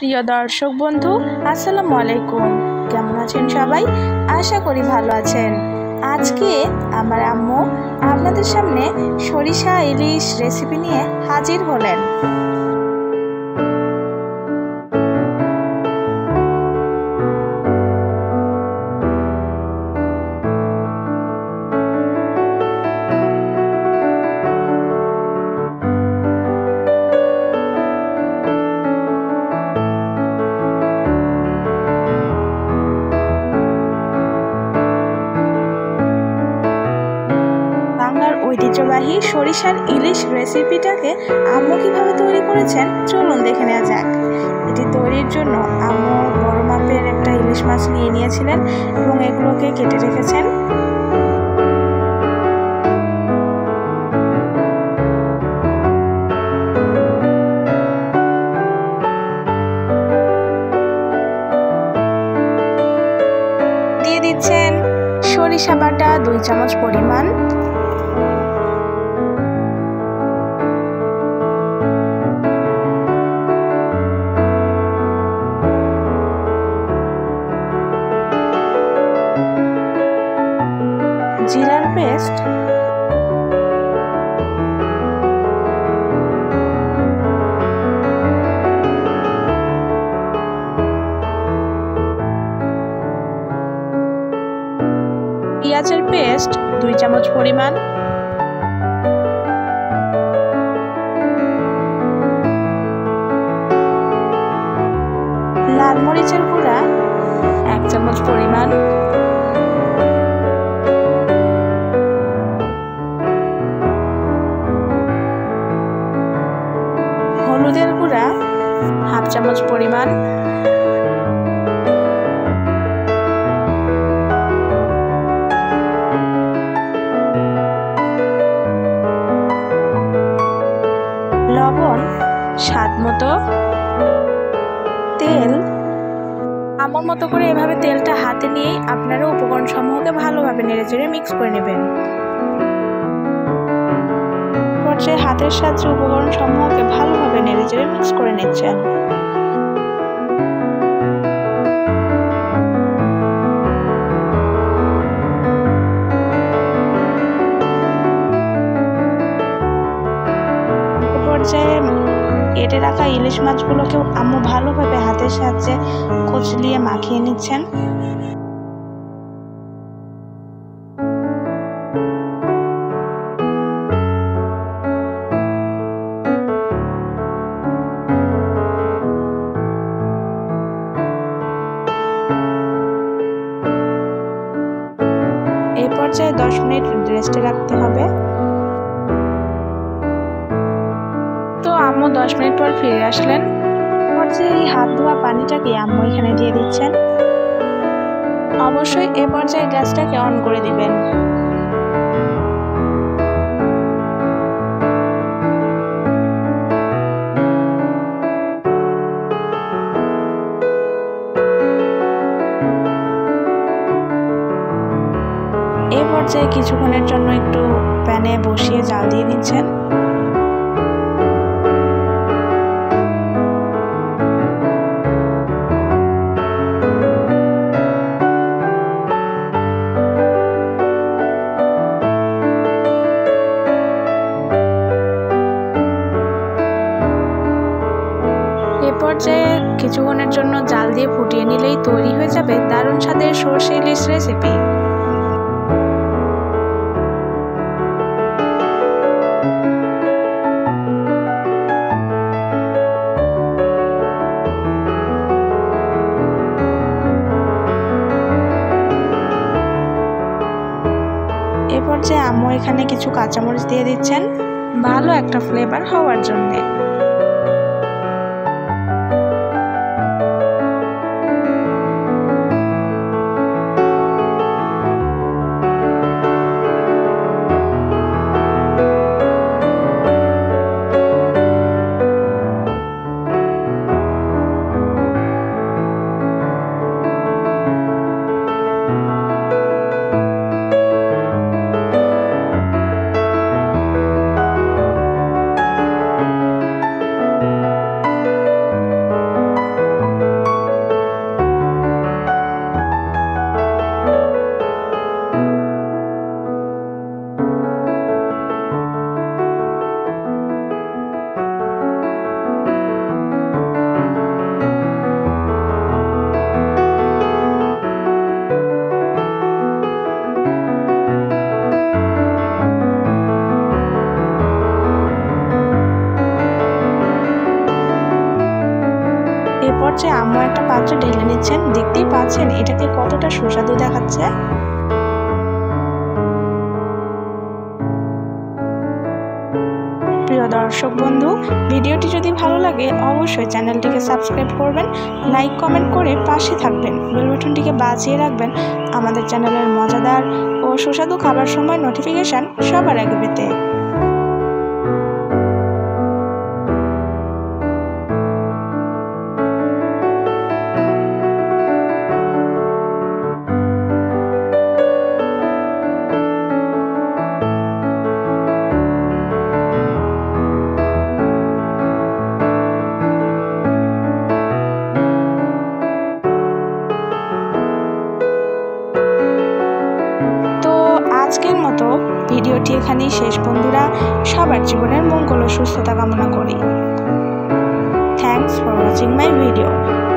প্রিয় দর্শক বন্ধু, আসসালামু আলাইকুম। কেমন আছেন সবাই? আশা করি ভালো আছেন। আজকে আমার আম্মু আপনাদের সামনে সরিষা ইলিশ রেসিপি নিয়ে হাজির হলেন। বাংলার ঐতিহ্যবাহী সরিষার ইলিশ রেসিপিটাকে আম্মু কিভাবে তৈরি করেছেন চলুন দেখে নেওয়া যাক। এটি তৈরির জন্য আম্মু বড় মাপের একটা ইলিশ মাছ নিয়ে নিয়েছিলেন এবং এগুলোকে কেটে রেখেছেন। দিয়ে দিচ্ছেন সরিষা বাটা 2 চামচ পরিমাণ, জিরার পেস্ট, পেঁয়াজের পেস্ট 2 চামচ পরিমাণ, লাল মরিচের গুঁড়া 1 চামচ পরিমাণ, হলুদের গুঁড়া 1/2 চামচ পরিমাণ, লবণ স্বাদ মতো, তেল আমার মতো করে এভাবে তেলটা হাতে নিয়ে আপনারা উপকরণ সমূহকে ভালোভাবে নেড়েচেড়ে মিক্স করে নেবেন। পর্যায়ে হাতের সাহায্যে উপকরণ সমূহকে ভালোভাবে নেড়েচেড়ে মিক্স করে নিচ্ছেন। পর্যায়ে কেটে রাখা ইলিশ মাছগুলোকেও আম্মু ভালোভাবে হাতের সাহায্যে কচলিয়ে মাখিয়ে নিচ্ছেন। এই পর্যায়ে 10 মিনিট রেস্টে রাখতে হবে। তো আম্মু 10 মিনিট পর ফিরে আসলেন। পর্যায়ে এই হাত ধোয়া পানিটাকে আম্মু এখানে দিয়ে দিচ্ছেন। অবশ্যই এ পর্যায়ে গ্যাসটাকে অন করে দিবেন। এই পর্যায়ে কিছুক্ষণের জন্য একটু প্যানে বসিয়ে জাল দিয়ে নিচ্ছেন। এ পর্যায়ে কিছুক্ষণের জন্য জাল দিয়ে ফুটিয়ে নিলেই তৈরি হয়ে যাবে দারুণ স্বাদের সরষে ইলিশ রেসিপি। এ পর্যায়ে আম্মু এখানে কিছু কাঁচামরিচ দিয়ে দিচ্ছেন ভালো একটা ফ্লেভার হওয়ার জন্য। এই পর্যায়ে আম্মু একটা পাত্রে ঢেলে নিচ্ছেন। দেখতেই পাচ্ছেন এটাকে কতটা সুস্বাদু দেখাচ্ছে। প্রিয় দর্শক বন্ধু, ভিডিওটি যদি ভালো লাগে অবশ্যই চ্যানেলটিকে সাবস্ক্রাইব করবেন, লাইক কমেন্ট করে পাশে থাকবেন, বেল বাটনটিকে বাজিয়ে রাখবেন আমাদের চ্যানেলের মজাদার ও সুস্বাদু খাবার সময় নোটিফিকেশন সবার আগে পেতে। আজকের মতো ভিডিওটি এখানেই শেষ বন্ধুরা। সবার জীবনের মঙ্গল ও সুস্থতা কামনা করি। Thanks for watching my video.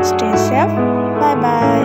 Stay safe. Bye bye.